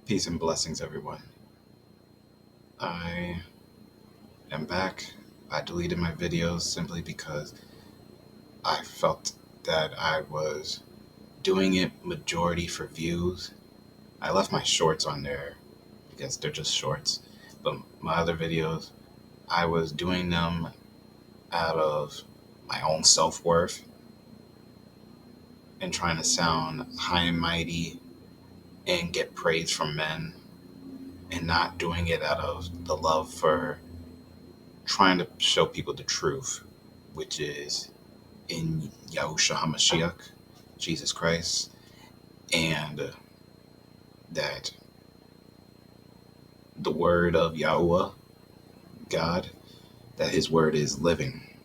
Peace and blessings, everyone. I am back. I deleted my videos simply because I felt that I was doing it majority for views. I left my shorts on there because they're just shorts, but my other videos, I was doing them out of my own self-worth and trying to sound high and mighty and get praise from men and not doing it out of the love for trying to show people the truth, which is in Yahusha HaMashiach, Jesus Christ, and that the word of Yahuwah, God, that his word is living.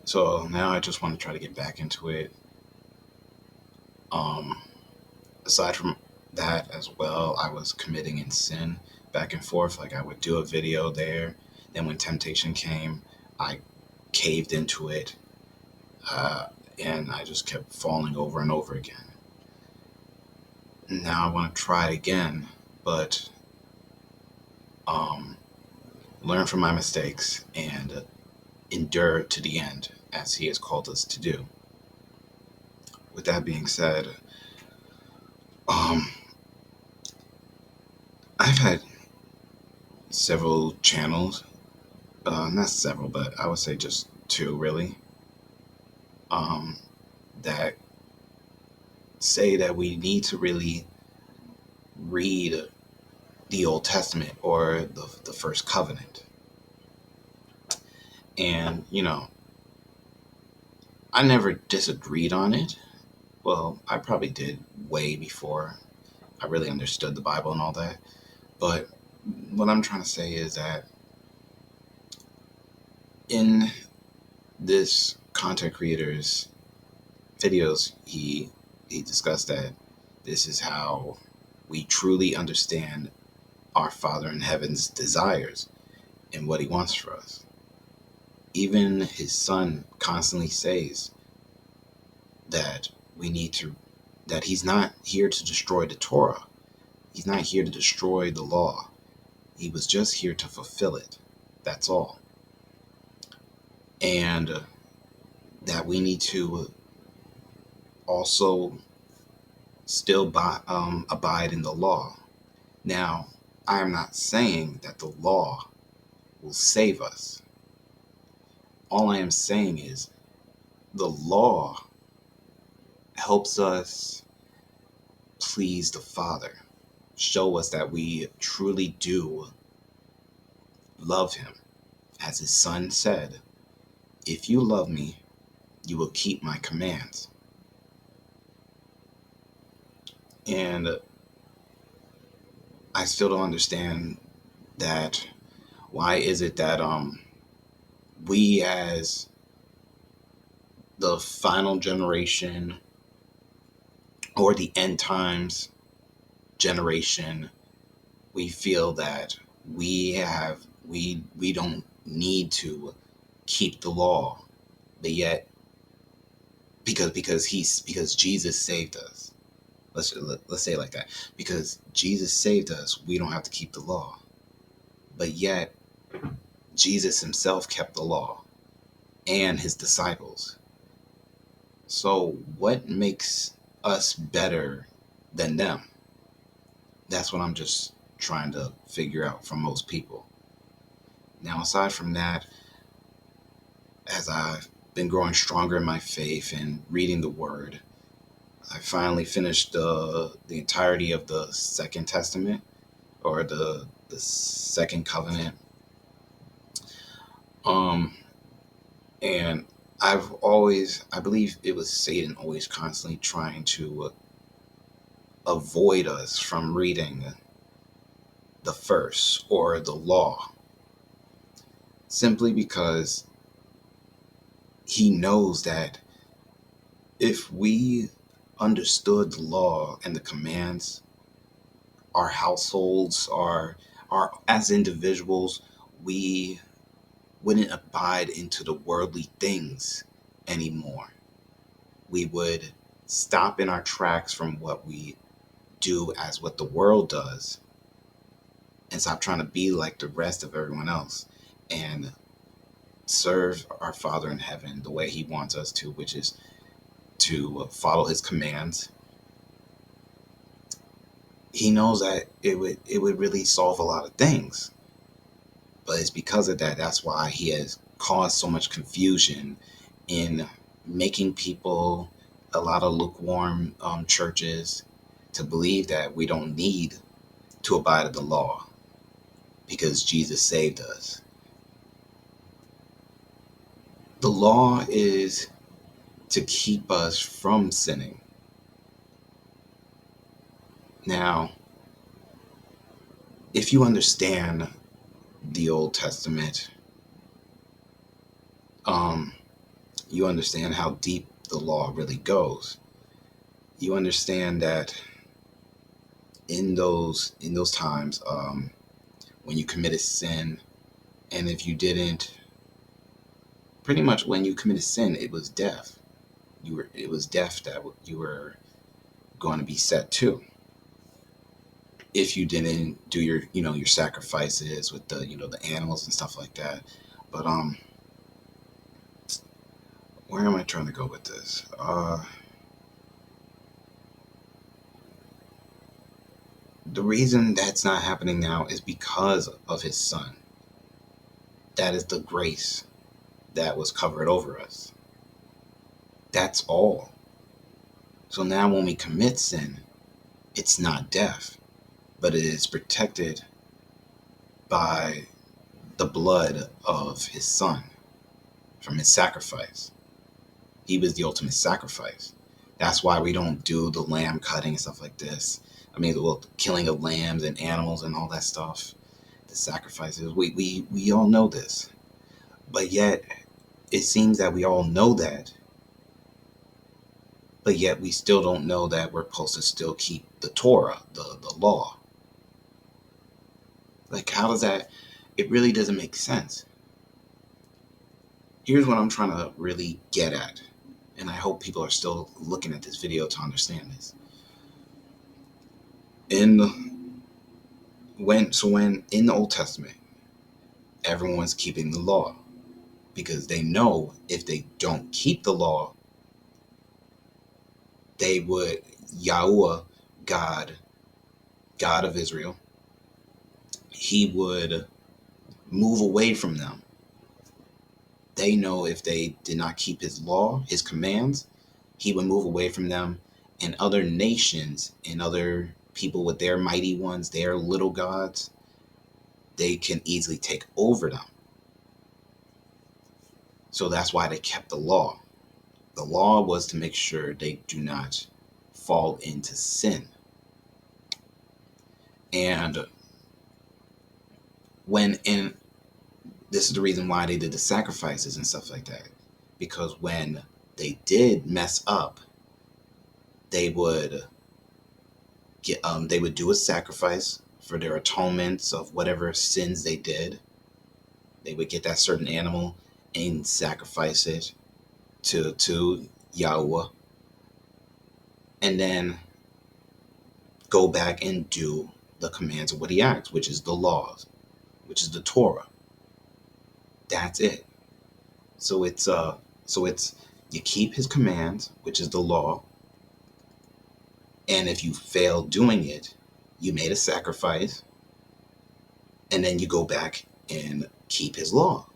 So now I just want to try to get back into it. Um, Aside from that as well, I was committing in sin back and forth. Like I would do a video there, then when temptation came, I caved into it, uh, and I just kept falling over and over again. Now I want to try again, but um, learn from my mistakes and endure to the end as he has called us to do. With that being said, um, I've had several channels, not several, but I would say just two really, um, that say that we need to really read the Old Testament or the First Covenant. And, I never disagreed on it. Well, I probably did way before I really understood the Bible and all that. But what I'm trying to say is that in this content creator's videos, he discussed that this is how we truly understand our Father in Heaven's desires and what he wants for us. Even his son constantly says that we need to, that he's not here to destroy the Torah. He's not here to destroy the law. He was just here to fulfill it. That's all. And that we need to also still abide in the law. Now, I am not saying that the law will save us. All I am saying is the law helps us please the Father, show us that we truly do love him. As his son said, if you love me, you will keep my commands. And I still don't understand that. Why is it that we as the final generation or the end times generation, we feel that we don't need to keep the law, but yet because Jesus saved us. Let's say it like that. Because Jesus saved us, we don't have to keep the law. But yet Jesus himself kept the law and his disciples. So what makes us better than them? That's what I'm just trying to figure out from most people. Now, aside from that, as I've been growing stronger in my faith and reading the Word, I finally finished the entirety of the Second Testament or the Second Covenant. And I believe it was Satan always constantly trying to avoid us from reading the first or the law, simply because he knows that if we understood the law and the commands, our households, our as individuals, we wouldn't abide into the worldly things anymore. We would stop in our tracks from what we do as what the world does and stop trying to be like the rest of everyone else and serve our Father in heaven the way he wants us to, which is to follow his commands. He knows that it would really solve a lot of things. But it's because of that. That's why he has caused so much confusion in making people, a lot of lukewarm churches, to believe that we don't need to abide by the law because Jesus saved us. The law is to keep us from sinning. Now, if you understand the Old Testament, you understand how deep the law really goes. You understand that in those times, when you committed sin, and if you didn't, pretty much when you committed sin, it was death. It was death that you were going to be set to. If you didn't do your sacrifices with the the animals and stuff like that. But where am I trying to go with this? The reason that's not happening now is because of his son. That is the grace that was covered over us. That's all. So now when we commit sin, it's not death, but it is protected by the blood of his son from his sacrifice. He was the ultimate sacrifice. That's why we don't do the lamb cutting and stuff like this. I mean, the killing of lambs and animals and all that stuff, the sacrifices. We all know this. But yet, it seems that we all know that. But yet, we still don't know that we're supposed to still keep the Torah, the law. Like, how does that? It really doesn't make sense. Here's what I'm trying to really get at. And I hope people are still looking at this video to understand this. When in the Old Testament, everyone's keeping the law because they know if they don't keep the law, they would, Yahweh, God of Israel, he would move away from them. They know if they did not keep his law, his commands, he would move away from them, and other nations and other people with their mighty ones, their little gods, they can easily take over them. So that's why they kept the law. The law was to make sure they do not fall into sin. And this is the reason why they did the sacrifices and stuff like that. Because when they did mess up, they would do a sacrifice for their atonements of whatever sins they did. They would get that certain animal and sacrifice it to Yahweh, and then go back and do the commands of what he asked, which is the laws, which is the Torah. That's it. So it's you keep his commands, which is the law, and if you fail doing it, you made a sacrifice, and then you go back and keep his law.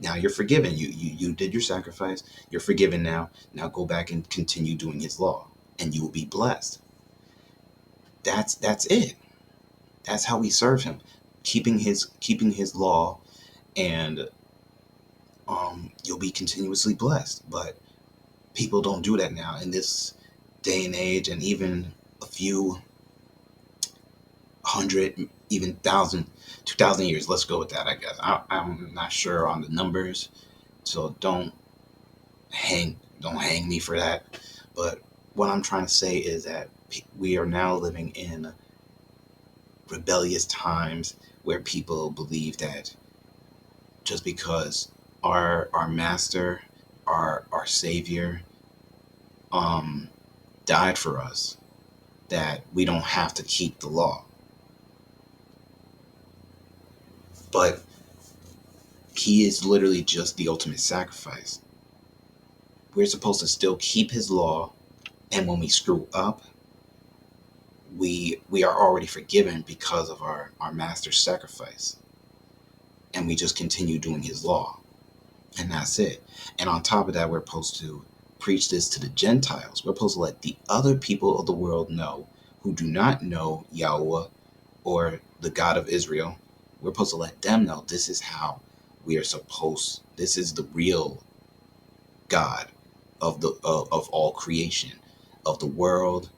Now you're forgiven. You did your sacrifice. You're forgiven now. Now go back and continue doing his law, and you will be blessed. That's it. That's how we serve him, keeping his law, and you'll be continuously blessed. But people don't do that now in this day and age, and even a few hundred, even 2,000 years. Let's go with that. I guess I'm not sure on the numbers, so don't hang me for that. But what I'm trying to say is that we are now living in rebellious times where people believe that just because our master, our savior, died for us, that we don't have to keep the law. But he is literally just the ultimate sacrifice. We're supposed to still keep his law, and when we screw up, we are already forgiven because of our master's sacrifice. And we just continue doing his law. And that's it. And on top of that, we're supposed to preach this to the Gentiles. We're supposed to let the other people of the world know who do not know Yahweh or the God of Israel. We're supposed to let them know this is how we are supposed. This is the real God of the of all creation, of the world,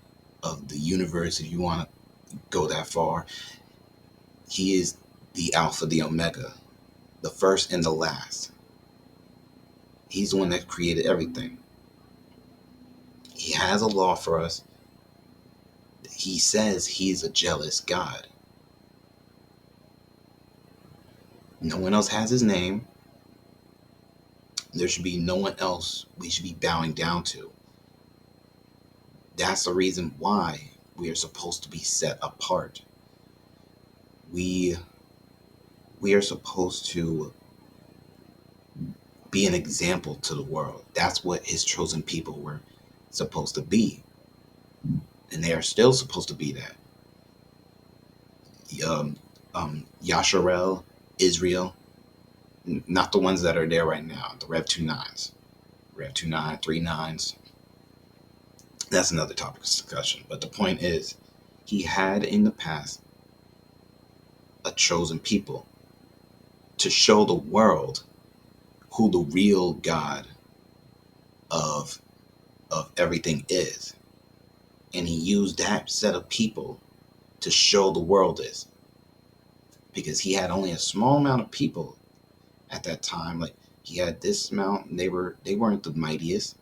of the universe. If you want to go that far, he is the Alpha, the Omega, the first and the last. He's the one that created everything. He has a law for us. He says he's a jealous God. No one else has his name. There should be no one else we should be bowing down to. That's the reason why we are supposed to be set apart. We are supposed to be an example to the world. That's what his chosen people were supposed to be. And they are still supposed to be that. Yasharel, Israel, not the ones that are there right now, the Rev 2.9s. Rev 2.9, 3.9s. That's another topic of discussion. But the point is, he had in the past a chosen people to show the world who the real God of everything is. And he used that set of people to show the world this. Because he had only a small amount of people at that time. Like, he had this amount, and they weren't the mightiest.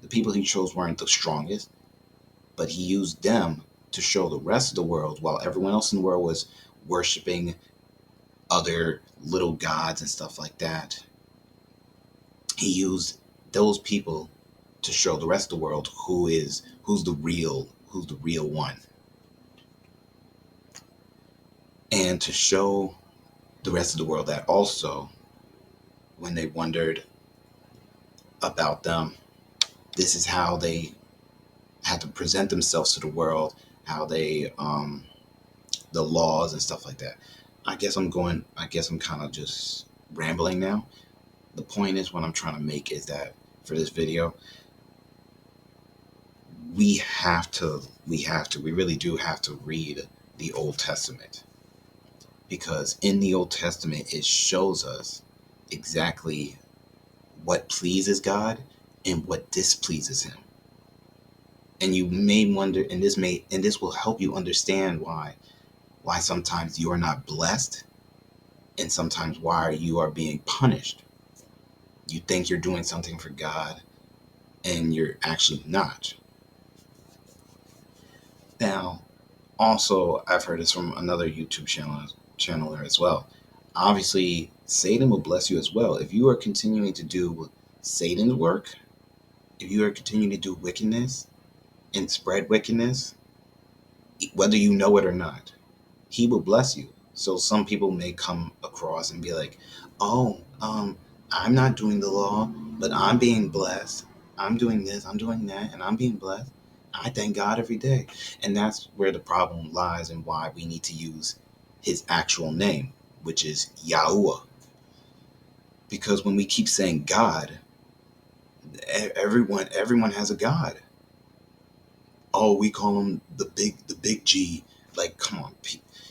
The people he chose weren't the strongest. But he used them to show the rest of the world, while everyone else in the world was worshiping other little gods and stuff like that. He used those people to show the rest of the world who's the real one. And to show the rest of the world that also, when they wondered about them, this is how they had to present themselves to the world, how they the laws and stuff like that. I guess I'm kind of just rambling now. The point is, what I'm trying to make is that for this video, we really do have to read the Old Testament, because in the Old Testament it shows us exactly what pleases God and what displeases him. And you may wonder, and this will help you understand why sometimes you are not blessed, and sometimes why you are being punished. You think you're doing something for God, and you're actually not. Now, also, I've heard this from another YouTube channeler as well. Obviously, Satan will bless you as well. If you are continuing to do Satan's work, if you are continuing to do wickedness and spread wickedness, whether you know it or not, he will bless you. So some people may come across and be like, oh, I'm not doing the law, but I'm being blessed. I'm doing this, I'm doing that, and I'm being blessed. I thank God every day. And that's where the problem lies, and why we need to use his actual name, which is Yahuwah. Because when we keep saying God, everyone has a God. Oh, we call him the big G. Like, come on,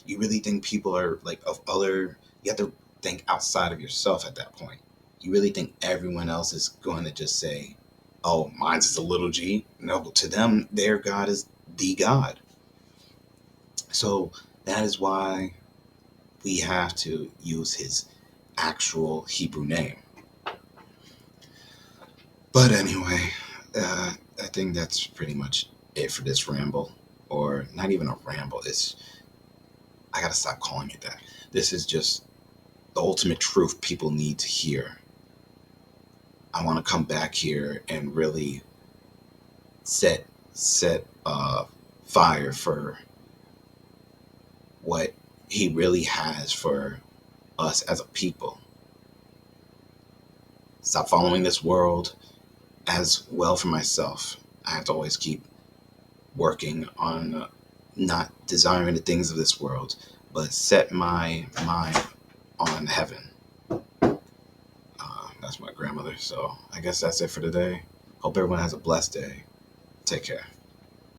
you really think people are like of other? You have to think outside of yourself at that point. You really think everyone else is going to just say, "Oh, mine's is a little G"? No, to them, their God is the God. So that is why we have to use his actual Hebrew name. But anyway, I think that's pretty much it for this ramble, or not even a ramble. I gotta stop calling it that. This is just the ultimate truth people need to hear. I want to come back here and really set fire for what he really has for us as a people. Stop following this world. As well for myself, I have to always keep working on not desiring the things of this world, but set my mind on heaven. That's my grandmother. So I guess that's it for today. Hope everyone has a blessed day. Take care.